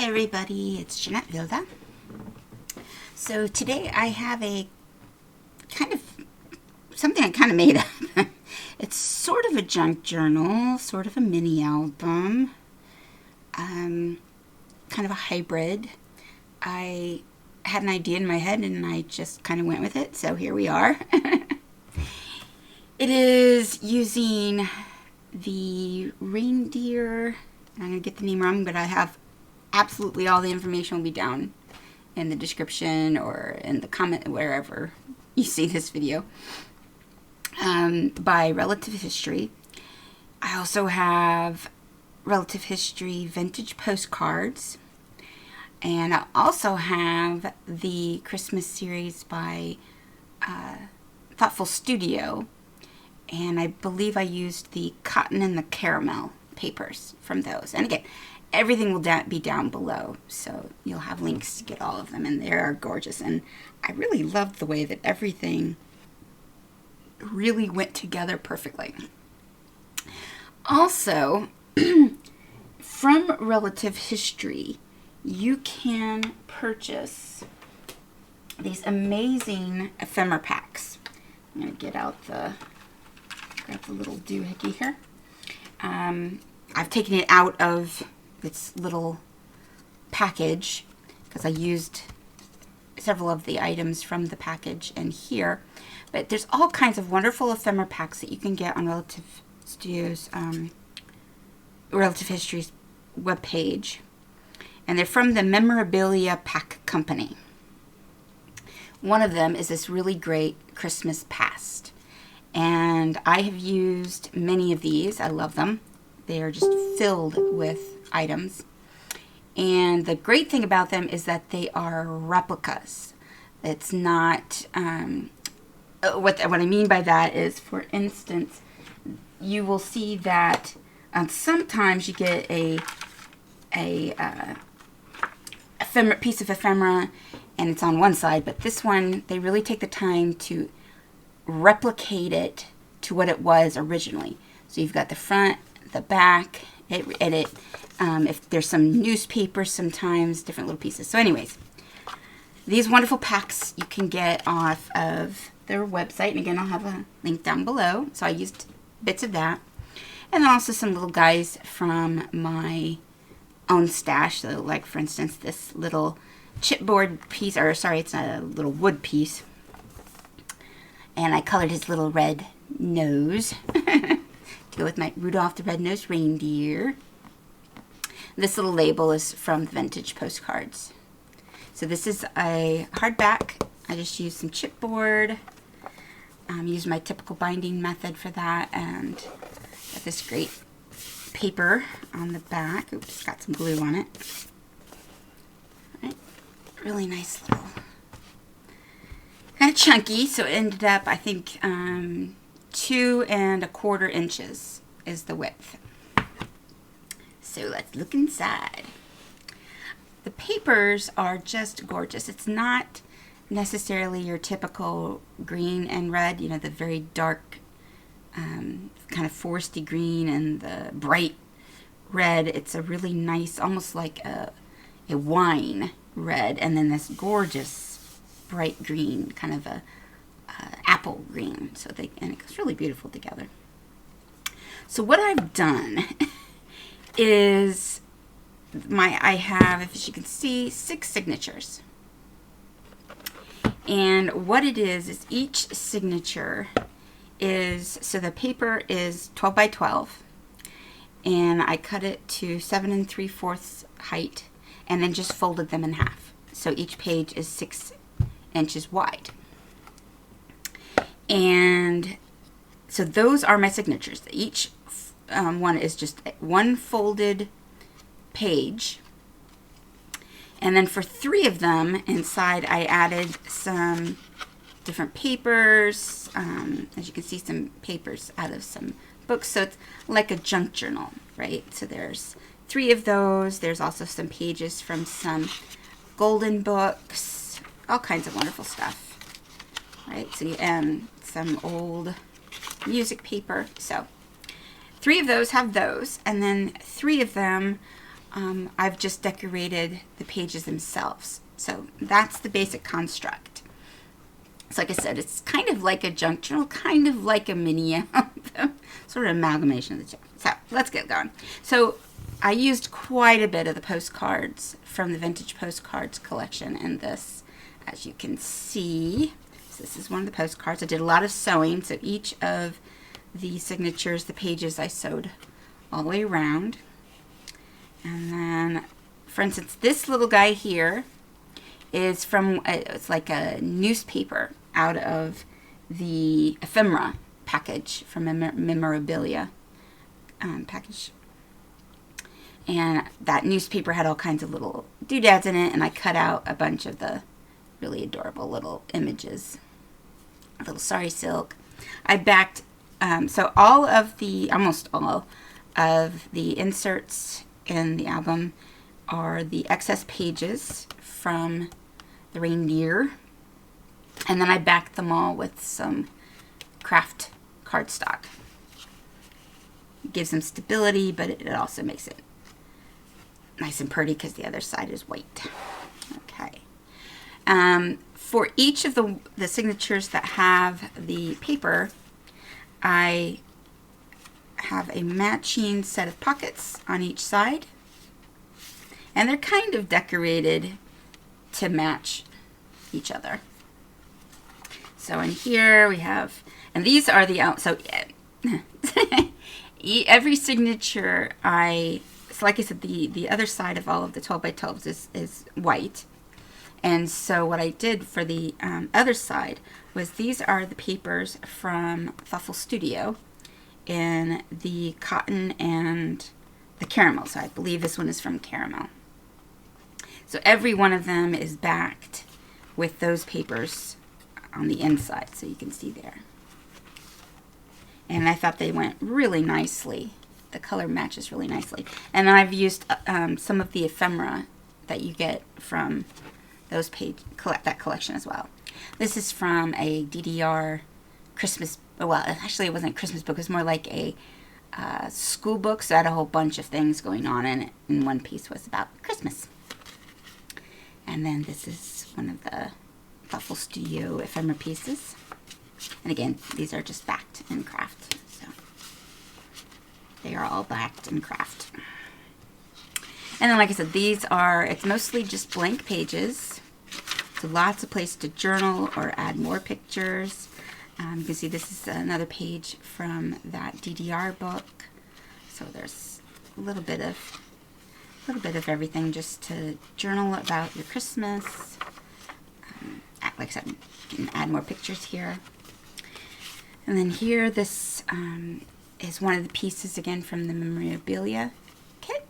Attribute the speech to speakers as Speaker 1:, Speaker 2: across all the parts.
Speaker 1: Hi everybody, it's Jeanette Vilda. So today I have a something I kind of made up. It's sort of a junk journal, sort of a mini album, kind of a hybrid. I had an idea in my head and I just kind of went with it, so here we are. It is using the Reindeer, I'm going to get the name wrong, but I have absolutely all the information will be down in the description or in the comment, wherever you see this video, by Relative History. I also have Relative History Vintage Postcards, and I also have the Christmas series by Thoughtful Studio, and I believe I used the cotton and the caramel papers from those. And again, everything will be down below, so you'll have links to get all of them, and they are gorgeous. And I really loved the way that everything really went together perfectly. Also, from Relative History, you can purchase these amazing ephemera packs. I'm going to get out grab the little doohickey here. I've taken it out of its little package because I used several of the items from the package in here, but there's all kinds of wonderful ephemera packs that you can get on Relative History's webpage, and they're from the Memorabilia Pack Company. One of them is this really great Christmas Past, and I have used many of these. I love them. They are just filled with items, and the great thing about them is that they are replicas. It's not what I mean by that is, for instance, you will see that sometimes you get a piece of ephemera and it's on one side, but this one they really take the time to replicate it to what it was originally. So you've got the front, the back, if there's some newspapers, sometimes different little pieces. So anyways, these wonderful packs you can get off of their website, and again I'll have a link down below. So I used bits of that, and then also some little guys from my own stash. So like, for instance, this little chipboard piece, or sorry, it's not a little wood piece, and I colored his little red nose to go with my Rudolph the Red-Nosed Reindeer. This little label is from Vintage Postcards. So this is a hardback. I just used some chipboard. Used my typical binding method for that, and got this great paper on the back. Oops, got some glue on it. All right. Really nice little, kind of chunky, so it ended up, I think, 2 1/4 inches is the width. So let's look inside. The papers are just gorgeous. It's not necessarily your typical green and red, you know, the very dark kind of foresty green and the bright red. It's a really nice, almost like a wine red, and then this gorgeous bright green, kind of a apple green. So and it's really beautiful together. So what I've done is I have, as you can see, 6 signatures. And what it is each signature is, so the paper is 12 by 12, and I cut it to 7 3/4 height, and then just folded them in half. So each page is 6 inches wide. And so those are my signatures. Each one is just one folded page. And then for 3 of them inside, I added some different papers. As you can see, some papers out of some books. So it's like a junk journal, right? So there's 3 of those. There's also some pages from some golden books, all kinds of wonderful stuff, right? So some old music paper. So 3 of those have those, and then 3 of them I've just decorated the pages themselves. So that's the basic construct. So like I said, it's kind of like a junk journal, kind of like a mini album, sort of amalgamation of the two. So let's get going. So I used quite a bit of the postcards from the Vintage Postcards collection in this, as you can see. So this is one of the postcards. I did a lot of sewing, so each of the signatures, the pages, I sewed all the way around. And then, for instance, this little guy here is from, it's like a newspaper out of the ephemera package from memorabilia package. And that newspaper had all kinds of little doodads in it, and I cut out a bunch of the really adorable little images. A little sari silk. I backed, so all of the, almost all of the inserts in the album are the excess pages from the reindeer, and then I backed them all with some craft cardstock. It gives them stability, but it also makes it nice and pretty because the other side is white. Okay. For each of the signatures that have the paper, I have a matching set of pockets on each side, and they're kind of decorated to match each other. So in here we have, and these are the so every signature so like I said, the other side of all of the 12 by 12s is white. And so what I did for the other side was, these are the papers from Thoughtful Studio in the cotton and the caramel. So I believe this one is from caramel. So every one of them is backed with those papers on the inside, so you can see there. And I thought they went really nicely. The color matches really nicely. And then I've used some of the ephemera that you get from those that collection as well. This is from a DDR Christmas, well, actually it wasn't a Christmas book, it was more like a school book, so it had a whole bunch of things going on in it, and one piece was about Christmas. And then this is one of the Thoughtful Studio ephemera pieces. And again, these are just backed in craft, so they are all backed in craft. And then, like I said, these are, it's mostly just blank pages. So lots of place to journal or add more pictures. You can see this is another page from that DDR book. So there's a little bit of everything just to journal about your Christmas. Like I said, you can add more pictures here. And then here, this is one of the pieces again from the memorabilia kit.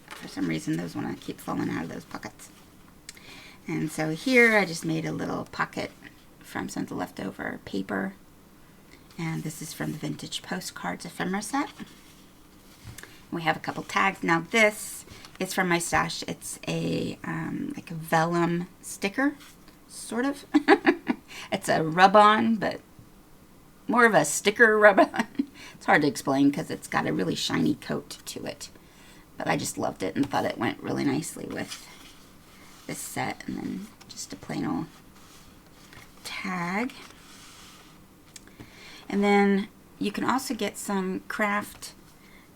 Speaker 1: For some reason, those want to keep falling out of those pockets. And so here, I just made a little pocket from some of the leftover paper. And this is from the Vintage Postcards ephemera set. We have a couple tags. Now this is from my stash. It's a like a vellum sticker, sort of. It's a rub-on, but more of a sticker rub-on. It's hard to explain because it's got a really shiny coat to it. But I just loved it and thought it went really nicely with this set. And then just a plain old tag. And then you can also get some craft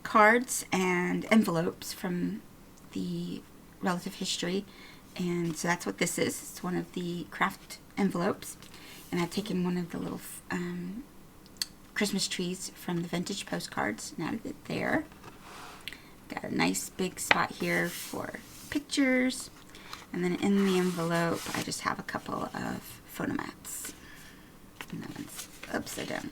Speaker 1: cards and envelopes from the relative history, and so that's what this is. It's one of the craft envelopes, and I've taken one of the little Christmas trees from the Vintage Postcards and added it there. Got a nice big spot here for pictures, and then in the envelope I just have a couple of photo mats, and that one's upside down.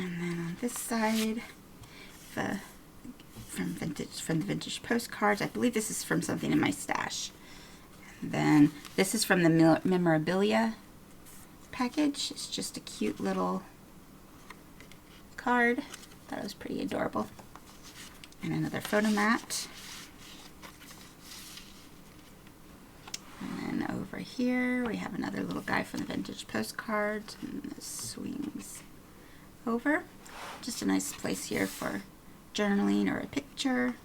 Speaker 1: And then on this side, from the Vintage Postcards, I believe this is from something in my stash. And then this is from the memorabilia package. It's just a cute little card. Thought it was pretty adorable. And another photo mat. And then over here we have another little guy from the Vintage Postcards, and this swings over. Just a nice place here for journaling or a picture.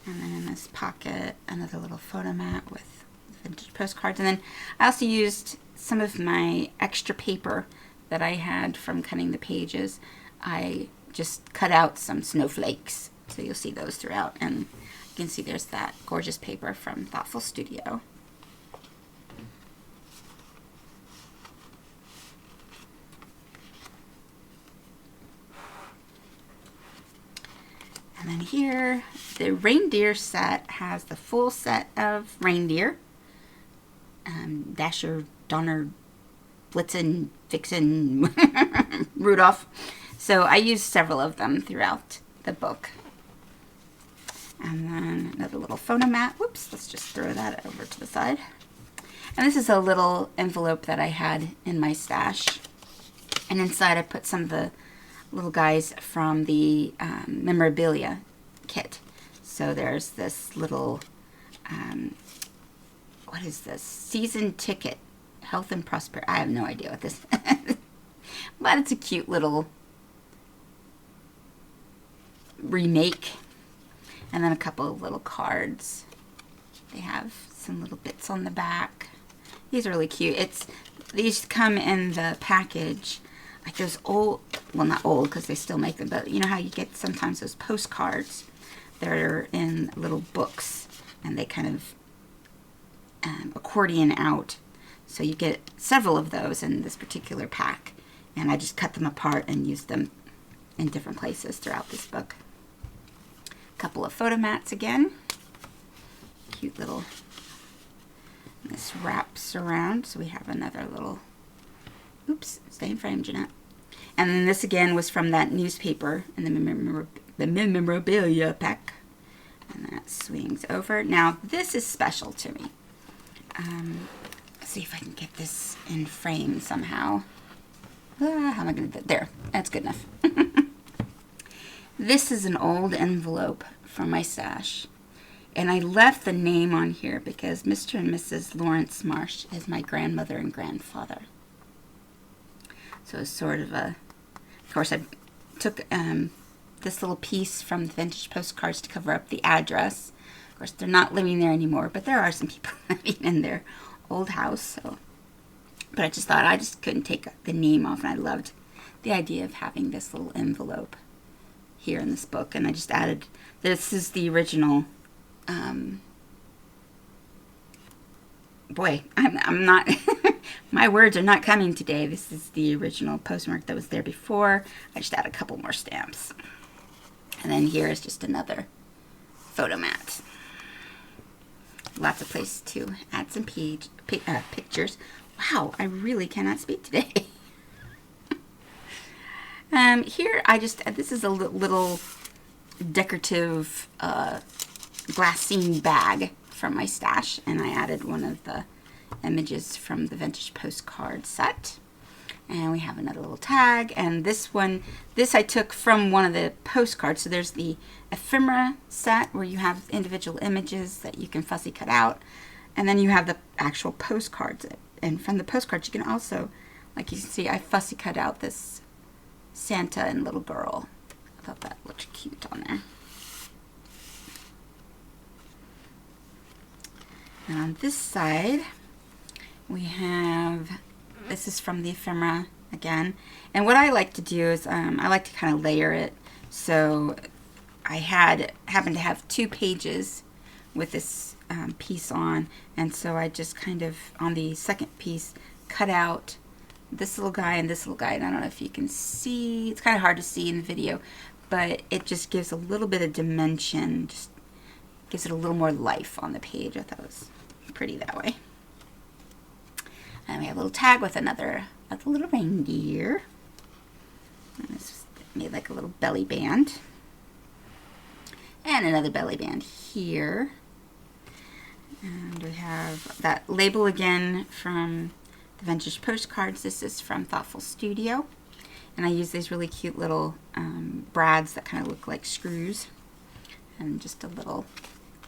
Speaker 1: And then in this pocket, another little photo mat with Vintage Postcards. And then I also used some of my extra paper that I had from cutting the pages. I just cut out some snowflakes, so you'll see those throughout. And you can see there's that gorgeous paper from Thoughtful Studio. And then here, the reindeer set has the full set of reindeer. Dasher, Donner, Blitzen, Vixen, Rudolph. So I used several of them throughout the book. And then another little photo mat. Whoops, let's just throw that over to the side. And this is a little envelope that I had in my stash. And inside I put some of the little guys from the memorabilia kit. So there's this little, what is this? Season ticket, health and prosperity. I have no idea what this is. But it's a cute little remake. And then a couple of little cards. They have some little bits on the back. These are really cute. These come in the package. Like those old, well, not old because they still make them, but you know how you get sometimes those postcards that are in little books and they kind of accordion out. So you get several of those in this particular pack. And I just cut them apart and used them in different places throughout this book. A couple of photo mats again. Cute little, this wraps around. So we have another little, oops, stay in frame, Jeanette. And then this again was from that newspaper in the memorabilia pack. And that swings over. Now this is special to me. Let's see if I can get this in frame somehow. How am I going to do it? There, that's good enough. This is an old envelope from my stash. And I left the name on here because Mr. and Mrs. Lawrence Marsh is my grandmother and grandfather. So it's sort of a, of course I took this little piece from the Vintage Postcards to cover up the address. Of course they're not living there anymore, but there are some people living in their old house. So, but I just thought I just couldn't take the name off, and I loved the idea of having this little envelope here in this book. And I just added, this is the original, boy, I'm not, my words are not coming today. This is the original postmark that was there before. I just add a couple more stamps. And then here is just another photo mat. Lots of place to add some pictures. Wow, I really cannot speak today. Here I just, this is a little decorative glassine bag from my stash, and I added one of the images from the Vintage Postcard set. And we have another little tag, and this one, this I took from one of the postcards. So there's the ephemera set where you have individual images that you can fussy cut out, and then you have the actual postcards. And from the postcards you can also, like you can see, I fussy cut out this Santa and little girl. I thought that looked cute on there. And on this side we have, this is from the ephemera again. And what I like to do is I like to kind of layer it. So I happened to have 2 pages with this piece on, and so I just kind of, on the second piece, cut out this little guy and this little guy. And I don't know if you can see, it's kind of hard to see in the video, but it just gives a little bit of dimension, just gives it a little more life on the page. I thought it was pretty that way. And we have a little tag with another little reindeer. And this made like a little belly band. And another belly band here. And we have that label again from the Vintage Postcards. This is from Thoughtful Studio. And I use these really cute little brads that kind of look like screws. And just a little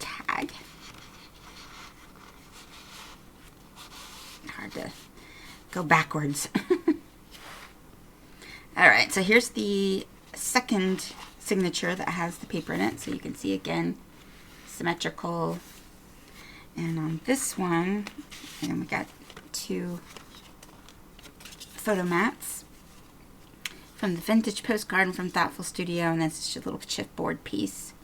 Speaker 1: tag. hard to go backwards. Alright, so here's the second signature that has the paper in it. So you can see again, symmetrical. And on this one, and we got 2 photo mats from the Vintage Postcard and from Thoughtful Studio, and that's just a little chipboard piece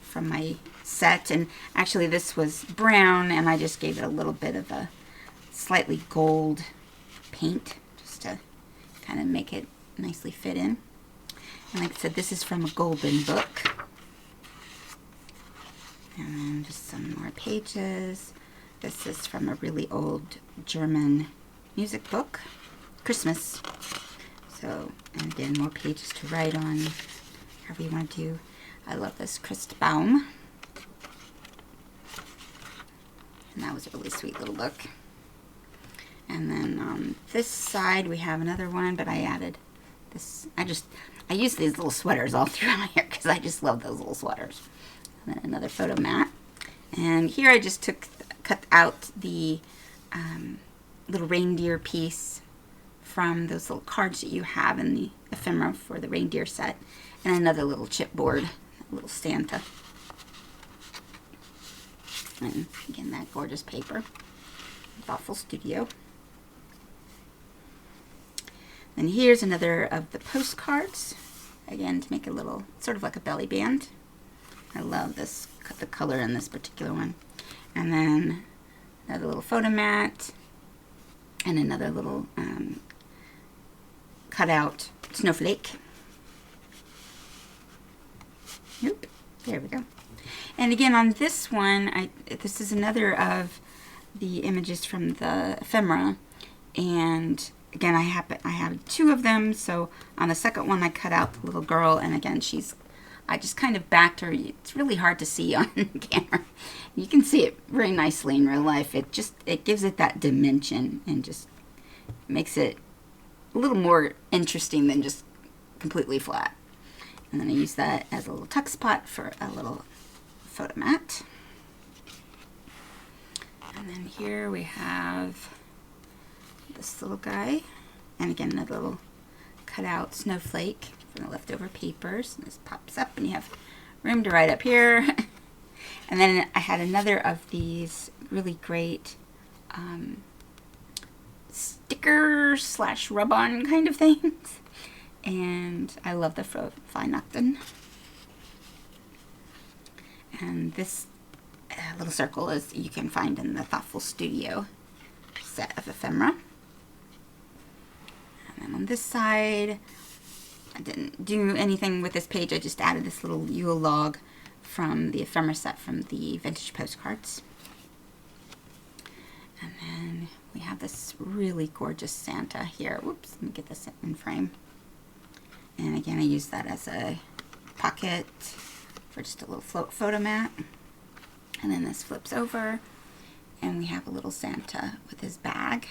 Speaker 1: from my set. And actually this was brown, and I just gave it a little bit of a slightly gold paint just to kind of make it nicely fit in. And like I said, this is from a golden book. And then just some more pages. This is from a really old German music book, Christmas. So, and again, more pages to write on, however you want to do. I love this Christbaum. And that was a really sweet little book. And then on this side, we have another one, but I added this. I use these little sweaters all throughout here because I just love those little sweaters. And then another photo mat. And here I just cut out the little reindeer piece from those little cards that you have in the ephemera for the reindeer set. And another little chipboard, a little Santa. And again, that gorgeous paper. Thoughtful Studio. And here's another of the postcards. Again, to make a little, sort of like a belly band. I love this, the color in this particular one. And then another little photo mat. And another little cutout snowflake. Nope. There we go. And again, on this one, this is another of the images from the ephemera. And again, I have 2 of them. So on the second one, I cut out the little girl. And again, I just kind of backed her. It's really hard to see on camera. You can see it very nicely in real life. It gives it that dimension and just makes it a little more interesting than just completely flat. And then I use that as a little tuck spot for a little photo mat. And then here we have this little guy. And again, another little cutout snowflake from the leftover papers. And this pops up and you have room to write up here. And then I had another of these really great sticker / rub-on kind of things. And I love the Weihnachten. And this little circle is you can find in the Thoughtful Studio set of ephemera. And then on this side, I didn't do anything with this page. I just added this little Yule log from the ephemera set from the Vintage Postcards. And then we have this really gorgeous Santa here. Whoops, let me get this in frame. And again, I use that as a pocket for just a little float photo mat. And then this flips over and we have a little Santa with his bag.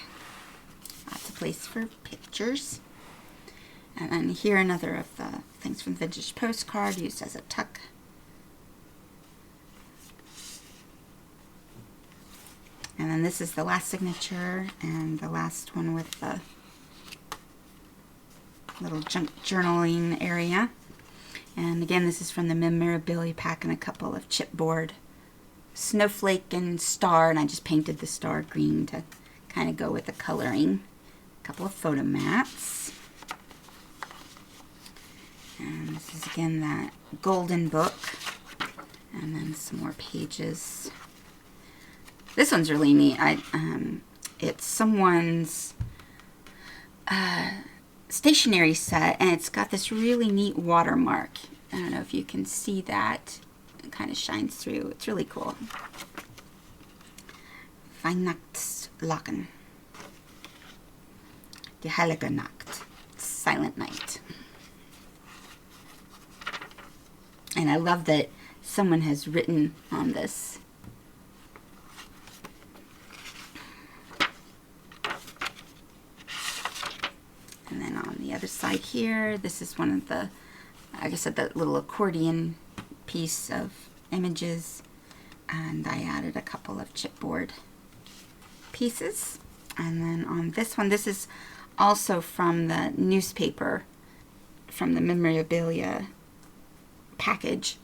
Speaker 1: Lots of place for pictures. And then here another of the things from Vintage Postcard used as a tuck. And then this is the last signature and the last one with the little junk journaling area. And again, this is from the memorabilia pack and a couple of chipboard snowflake and star, and I just painted the star green to kind of go with the coloring. A couple of photo mats. And this is again that golden book. And then some more pages. This one's really neat. It's someone's stationery set, and it's got this really neat watermark. I don't know if you can see that. It kind of shines through. It's really cool. Weihnachtslaken. Die Heilige Nacht. Silent Night. And I love that someone has written on this. And then on the other side here, this is one of the, like I said, that little accordion piece of images. And I added a couple of chipboard pieces. And then on this one, this is also from the newspaper, from the memorabilia package.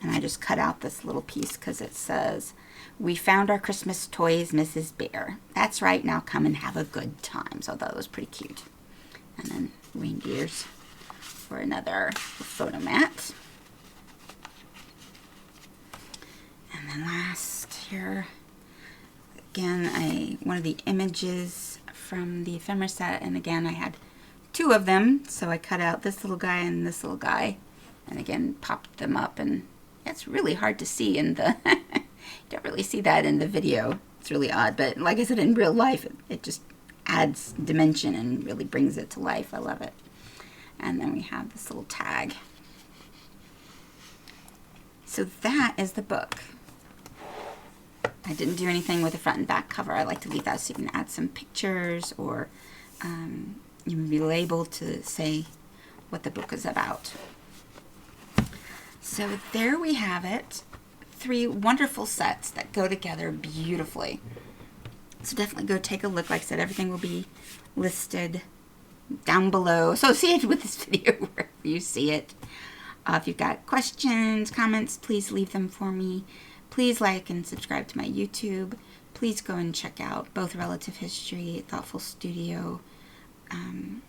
Speaker 1: And I just cut out this little piece because it says, "We found our Christmas toys, Mrs. Bear. That's right, now come and have a good time." So I thought it was pretty cute. And then reindeers for another photo mat. And then last here, again, one of the images from the ephemera set. And again, I had two of them. So I cut out this little guy and this little guy. And again, popped them up. And it's really hard to see in the... you don't really see that in the video. It's really odd. But like I said, in real life, it just adds dimension and really brings it to life. I love it. And then we have this little tag. So that is the book. I didn't do anything with the front and back cover. I like to leave that so you can add some pictures, or you can be able to say what the book is about. So there we have it. 3 wonderful sets that go together beautifully. So definitely go take a look. Like I said, everything will be listed down below, associated with this video wherever you see it. If you've got questions, comments, please leave them for me. Please like and subscribe to my YouTube. Please go and check out both Relative History, Thoughtful Studio. And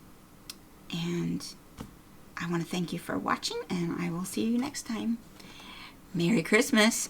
Speaker 1: I want to thank you for watching, and I will see you next time. Merry Christmas!